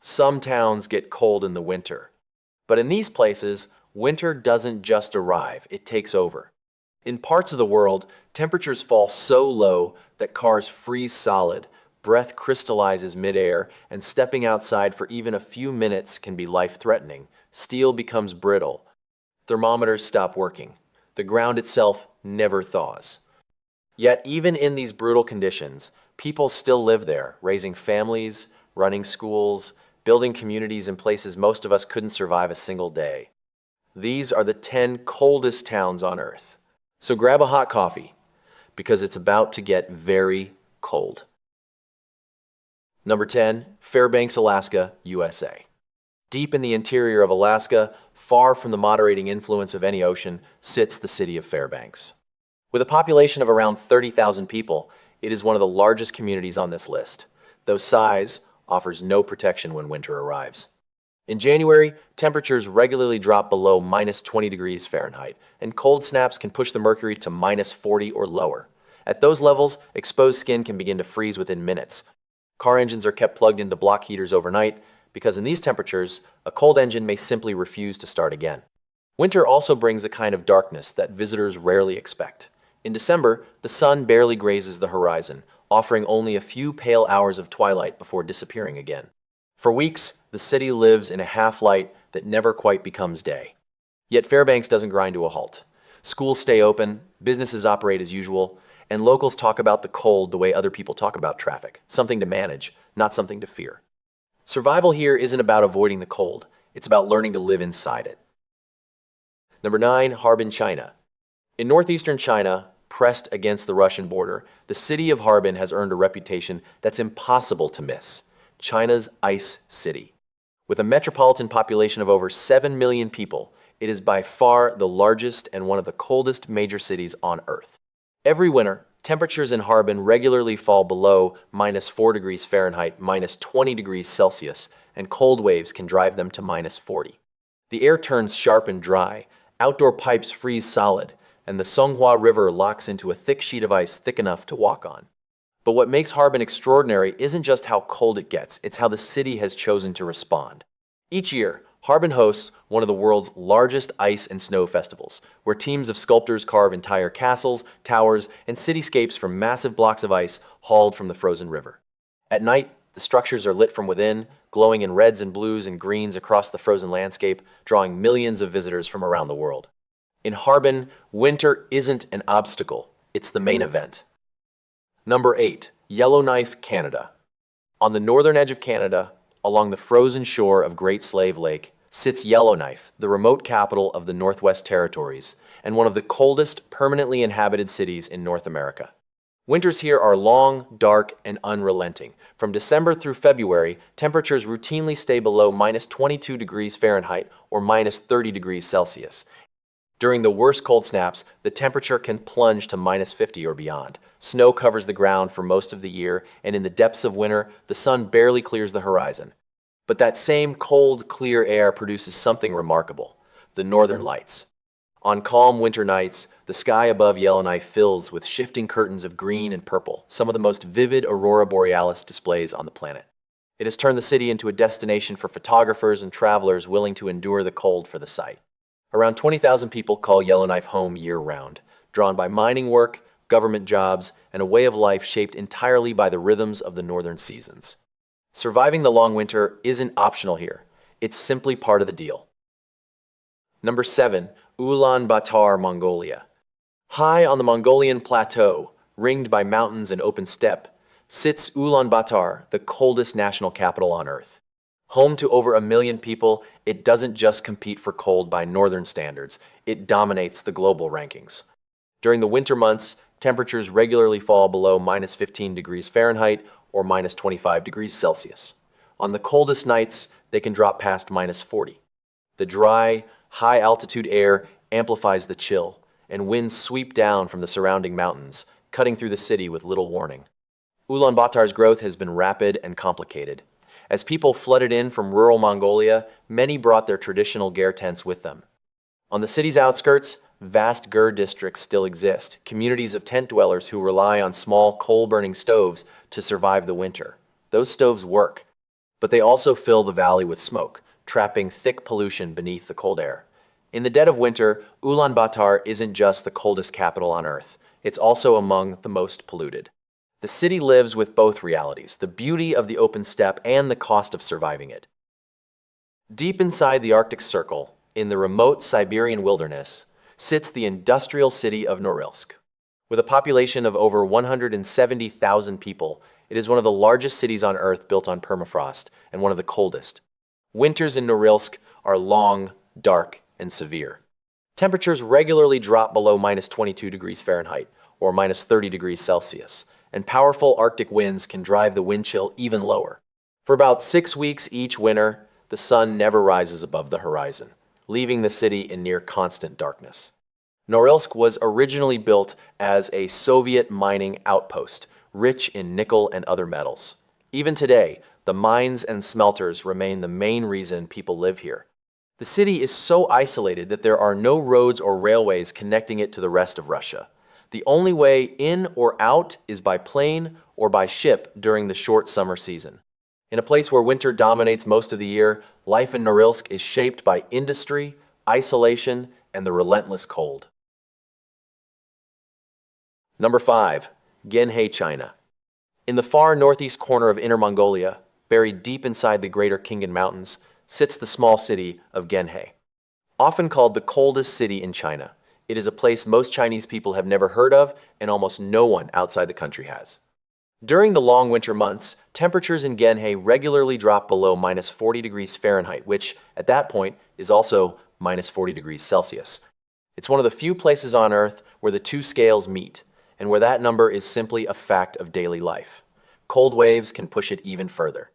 Some towns get cold in the winter. But in these places, winter doesn't just arrive, it takes over. In parts of the world, temperatures fall so low that cars freeze solid, breath crystallizes midair, and stepping outside for even a few minutes can be life-threatening. Steel becomes brittle. Thermometers stop working. The ground itself never thaws. Yet even in these brutal conditions, people still live there, raising families, running schools, building communities in places most of us couldn't survive a single day. These are the 10 coldest towns on Earth. So grab a hot coffee, because it's about to get very cold. Number 10, Fairbanks, Alaska, USA. Deep in the interior of Alaska, far from the moderating influence of any ocean, sits the city of Fairbanks. With a population of around 30,000 people, it is one of the largest communities on this list, though size offers no protection when winter arrives. In January, temperatures regularly drop below -20 degrees Fahrenheit, and cold snaps can push the mercury to -40 or lower. At those levels, exposed skin can begin to freeze within minutes. Car engines are kept plugged into block heaters overnight, because in these temperatures, a cold engine may simply refuse to start again. Winter also brings a kind of darkness that visitors rarely expect. In December, the sun barely grazes the horizon, offering only a few pale hours of twilight before disappearing again. For weeks, the city lives in a half-light that never quite becomes day. Yet Fairbanks doesn't grind to a halt. Schools stay open, businesses operate as usual, and locals talk about the cold the way other people talk about traffic, something to manage, not something to fear. Survival here isn't about avoiding the cold, it's about learning to live inside it. Number 9, Harbin, China. In northeastern China, pressed against the Russian border, the city of Harbin has earned a reputation that's impossible to miss: China's ice city. With a metropolitan population of over 7 million people, it is by far the largest and one of the coldest major cities on Earth. Every winter, temperatures in Harbin regularly fall below -4 degrees Fahrenheit, -20 degrees Celsius, and cold waves can drive them to -40. The air turns sharp and dry, outdoor pipes freeze solid, and the Songhua River locks into a thick sheet of ice thick enough to walk on. But what makes Harbin extraordinary isn't just how cold it gets, it's how the city has chosen to respond. Each year, Harbin hosts one of the world's largest ice and snow festivals, where teams of sculptors carve entire castles, towers, and cityscapes from massive blocks of ice hauled from the frozen river. At night, the structures are lit from within, glowing in reds and blues and greens across the frozen landscape, drawing millions of visitors from around the world. In Harbin, winter isn't an obstacle, it's the main event. Number 8, Yellowknife, Canada. On the northern edge of Canada, along the frozen shore of Great Slave Lake, sits Yellowknife, the remote capital of the Northwest Territories, and one of the coldest permanently inhabited cities in North America. Winters here are long, dark, and unrelenting. From December through February, temperatures routinely stay below -22 degrees Fahrenheit or -30 degrees Celsius. During the worst cold snaps, the temperature can plunge to -50 or beyond. Snow covers the ground for most of the year, and in the depths of winter, the sun barely clears the horizon. But that same cold, clear air produces something remarkable: the northern lights. On calm winter nights, the sky above Yellowknife fills with shifting curtains of green and purple, some of the most vivid aurora borealis displays on the planet. It has turned the city into a destination for photographers and travelers willing to endure the cold for the sight. Around 20,000 people call Yellowknife home year-round, drawn by mining work, government jobs, and a way of life shaped entirely by the rhythms of the northern seasons. Surviving the long winter isn't optional here. It's simply part of the deal. Number 7, Ulaanbaatar, Mongolia. High on the Mongolian plateau, ringed by mountains and open steppe, sits Ulaanbaatar, the coldest national capital on Earth. Home to over 1 million people, it doesn't just compete for cold by northern standards, it dominates the global rankings. During the winter months, temperatures regularly fall below -15 degrees Fahrenheit or -25 degrees Celsius. On the coldest nights, they can drop past -40. The dry, high-altitude air amplifies the chill, and winds sweep down from the surrounding mountains, cutting through the city with little warning. Ulaanbaatar's growth has been rapid and complicated. As people flooded in from rural Mongolia, many brought their traditional ger tents with them. On the city's outskirts, vast ger districts still exist, communities of tent dwellers who rely on small coal-burning stoves to survive the winter. Those stoves work. but they also fill the valley with smoke, trapping thick pollution beneath the cold air. In the dead of winter, Ulaanbaatar isn't just the coldest capital on Earth, it's also among the most polluted. The city lives with both realities, the beauty of the open steppe and the cost of surviving it. Deep inside the Arctic Circle, in the remote Siberian wilderness, sits the industrial city of Norilsk. With a population of over 170,000 people, it is one of the largest cities on Earth built on permafrost and one of the coldest. Winters in Norilsk are long, dark, and severe. Temperatures regularly drop below -22 degrees Fahrenheit or -30 degrees Celsius, and powerful Arctic winds can drive the wind chill even lower. For about 6 weeks each winter, the sun never rises above the horizon, leaving the city in near constant darkness. Norilsk was originally built as a Soviet mining outpost, rich in nickel and other metals. Even today, the mines and smelters remain the main reason people live here. The city is so isolated that there are no roads or railways connecting it to the rest of Russia. The only way in or out is by plane or by ship during the short summer season. In a place where winter dominates most of the year, life in Norilsk is shaped by industry, isolation, and the relentless cold. Number 5. Genhe, China. In the far northeast corner of Inner Mongolia, buried deep inside the Greater Khingan Mountains, sits the small city of Genhe. Often called the coldest city in China, it is a place most Chinese people have never heard of and almost no one outside the country has. During the long winter months, temperatures in Genhe regularly drop below -40 degrees Fahrenheit, which, at that point, is also -40 degrees Celsius. It's one of the few places on Earth where the two scales meet, and where that number is simply a fact of daily life. Cold waves can push it even further.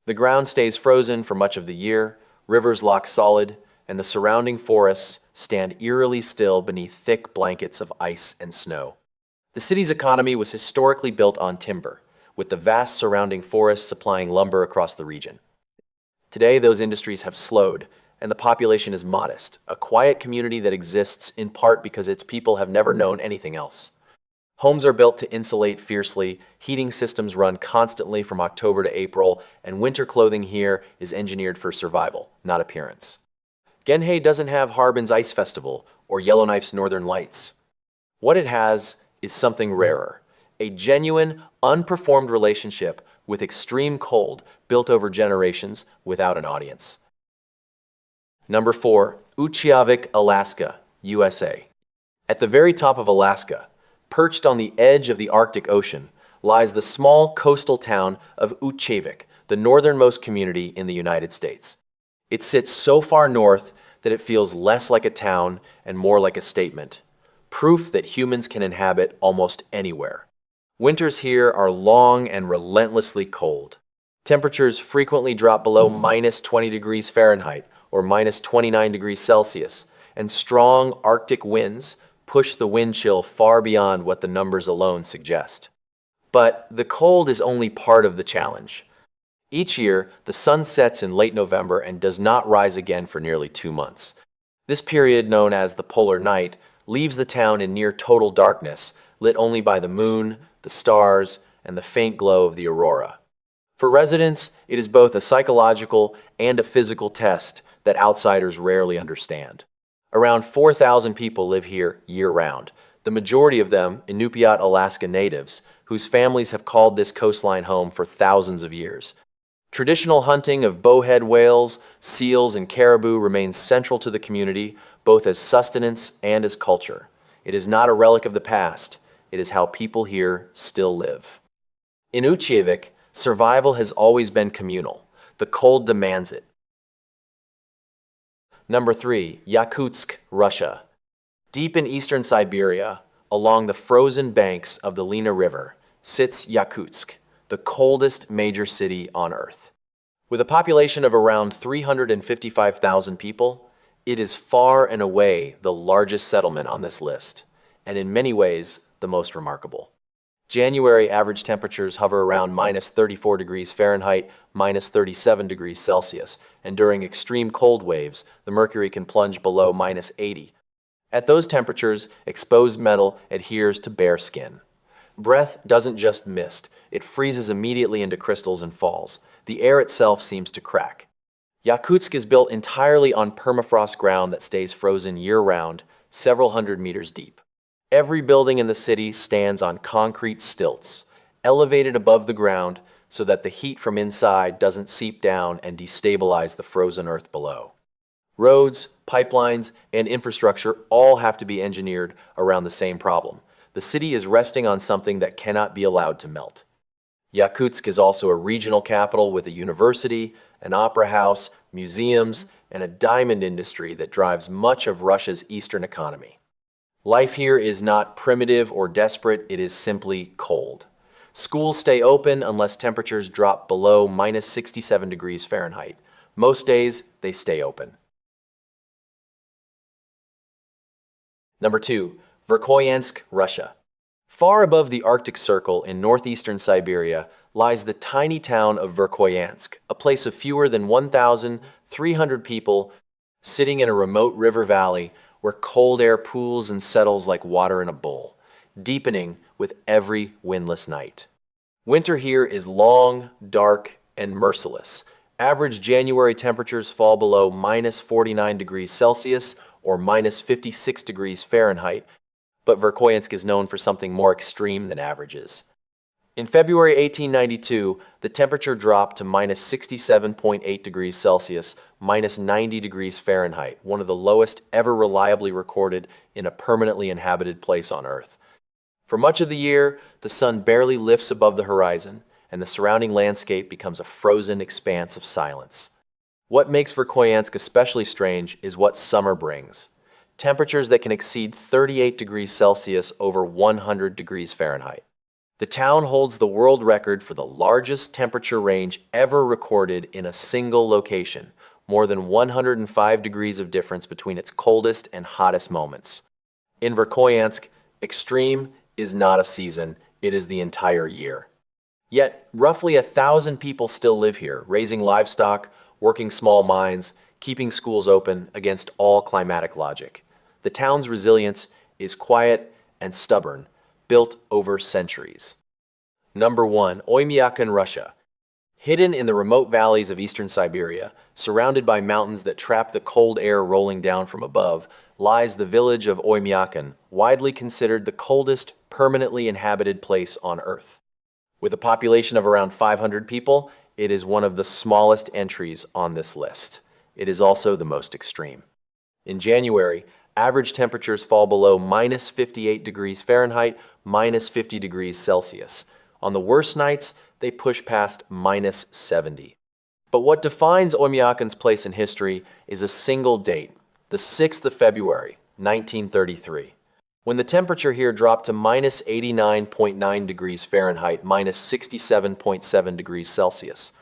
The ground stays frozen for much of the year, rivers lock solid, and the surrounding forests stand eerily still beneath thick blankets of ice and snow. The city's economy was historically built on timber, with the vast surrounding forests supplying lumber across the region. Today, those industries have slowed, and the population is modest, a quiet community that exists in part because its people have never known anything else. Homes are built to insulate fiercely, heating systems run constantly from October to April, and winter clothing here is engineered for survival, not appearance. Genhe doesn't have Harbin's Ice Festival or Yellowknife's Northern Lights. What it has is something rarer, a genuine, unperformed relationship with extreme cold built over generations without an audience. Number 4. Utqiağvik, Alaska, USA. At the very top of Alaska, perched on the edge of the Arctic Ocean, lies the small coastal town of Utqiağvik, the northernmost community in the United States. It sits so far north that it feels less like a town and more like a statement, proof that humans can inhabit almost anywhere. Winters here are long and relentlessly cold. Temperatures frequently drop below -20 degrees Fahrenheit or -29 degrees Celsius, and strong Arctic winds push the wind chill far beyond what the numbers alone suggest. But the cold is only part of the challenge. Each year, the sun sets in late November and does not rise again for nearly 2 months. This period, known as the polar night, leaves the town in near total darkness, lit only by the moon, the stars, and the faint glow of the aurora. For residents, it is both a psychological and a physical test that outsiders rarely understand. Around 4,000 people live here year-round, the majority of them Inupiat Alaska natives, whose families have called this coastline home for thousands of years. Traditional hunting of bowhead whales, seals, and caribou remains central to the community, both as sustenance and as culture. It is not a relic of the past. It is how people here still live. In Utqiağvik, survival has always been communal. The cold demands it. Number 3. Yakutsk, Russia. Deep in eastern Siberia, along the frozen banks of the Lena River, sits Yakutsk, the coldest major city on Earth. With a population of around 355,000 people, it is far and away the largest settlement on this list, and in many ways, the most remarkable. January average temperatures hover around -34 degrees Fahrenheit, -37 degrees Celsius, and during extreme cold waves, the mercury can plunge below -80. At those temperatures, exposed metal adheres to bare skin. Breath doesn't just mist, it freezes immediately into crystals and falls. The air itself seems to crack. Yakutsk is built entirely on permafrost ground that stays frozen year-round, several hundred meters deep. Every building in the city stands on concrete stilts, elevated above the ground so that the heat from inside doesn't seep down and destabilize the frozen earth below. Roads, pipelines, and infrastructure all have to be engineered around the same problem. The city is resting on something that cannot be allowed to melt. Yakutsk is also a regional capital with a university, an opera house, museums, and a diamond industry that drives much of Russia's eastern economy. Life here is not primitive or desperate, it is simply cold. Schools stay open unless temperatures drop below minus 67 degrees Fahrenheit. Most days, they stay open. Number 2. Verkhoyansk, Russia. Far above the Arctic Circle in northeastern Siberia lies the tiny town of Verkhoyansk, a place of fewer than 1,300 people sitting in a remote river valley where cold air pools and settles like water in a bowl, deepening with every windless night. Winter here is long, dark, and merciless. Average January temperatures fall below minus 49 degrees Celsius or minus 56 degrees Fahrenheit, but Verkhoyansk is known for something more extreme than averages. In February 1892, the temperature dropped to minus 67.8 degrees Celsius, minus 90 degrees Fahrenheit, one of the lowest ever reliably recorded in a permanently inhabited place on Earth. For much of the year, the sun barely lifts above the horizon, and the surrounding landscape becomes a frozen expanse of silence. What makes Verkhoyansk especially strange is what summer brings. Temperatures that can exceed 38 degrees Celsius over 100 degrees Fahrenheit. The town holds the world record for the largest temperature range ever recorded in a single location, more than 105 degrees of difference between its coldest and hottest moments. In Verkhoyansk, extreme is not a season, it is the entire year. Yet, roughly 1,000 people still live here, raising livestock, working small mines, keeping schools open against all climatic logic. The town's resilience is quiet and stubborn, built over centuries. Number 1. Oymyakon, Russia. Hidden in the remote valleys of eastern Siberia, surrounded by mountains that trap the cold air rolling down from above, lies the village of Oymyakon, widely considered the coldest permanently inhabited place on Earth. With a population of around 500 people, it is one of the smallest entries on this list. It is also the most extreme. In January, average temperatures fall below minus 58 degrees Fahrenheit, minus 50 degrees Celsius. On the worst nights, they push past minus 70. But what defines Oymyakon's place in history is a single date, the 6th of February, 1933, when the temperature here dropped to minus 89.9 degrees Fahrenheit, minus 67.7 degrees Celsius.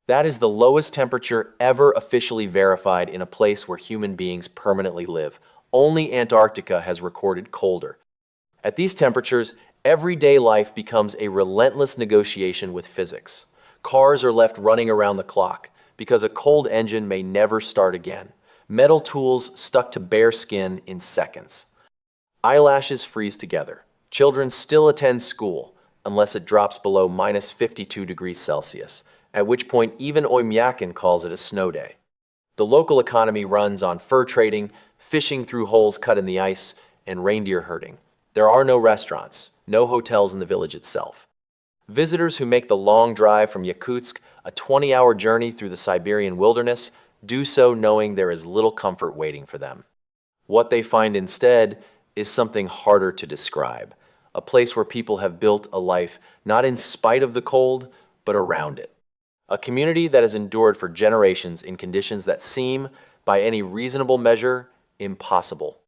That is the lowest temperature ever officially verified in a place where human beings permanently live. Only Antarctica has recorded colder. At these temperatures, everyday life becomes a relentless negotiation with physics. Cars are left running around the clock because a cold engine may never start again. Metal tools stuck to bare skin in seconds. Eyelashes freeze together. Children still attend school unless it drops below minus 52 degrees Celsius, at which point even Oymyakon calls it a snow day. The local economy runs on fur trading, fishing through holes cut in the ice, and reindeer herding. There are no restaurants, no hotels in the village itself. Visitors who make the long drive from Yakutsk, a 20-hour journey through the Siberian wilderness, do so knowing there is little comfort waiting for them. What they find instead is something harder to describe, a place where people have built a life not in spite of the cold, but around it. A community that has endured for generations in conditions that seem, by any reasonable measure, impossible.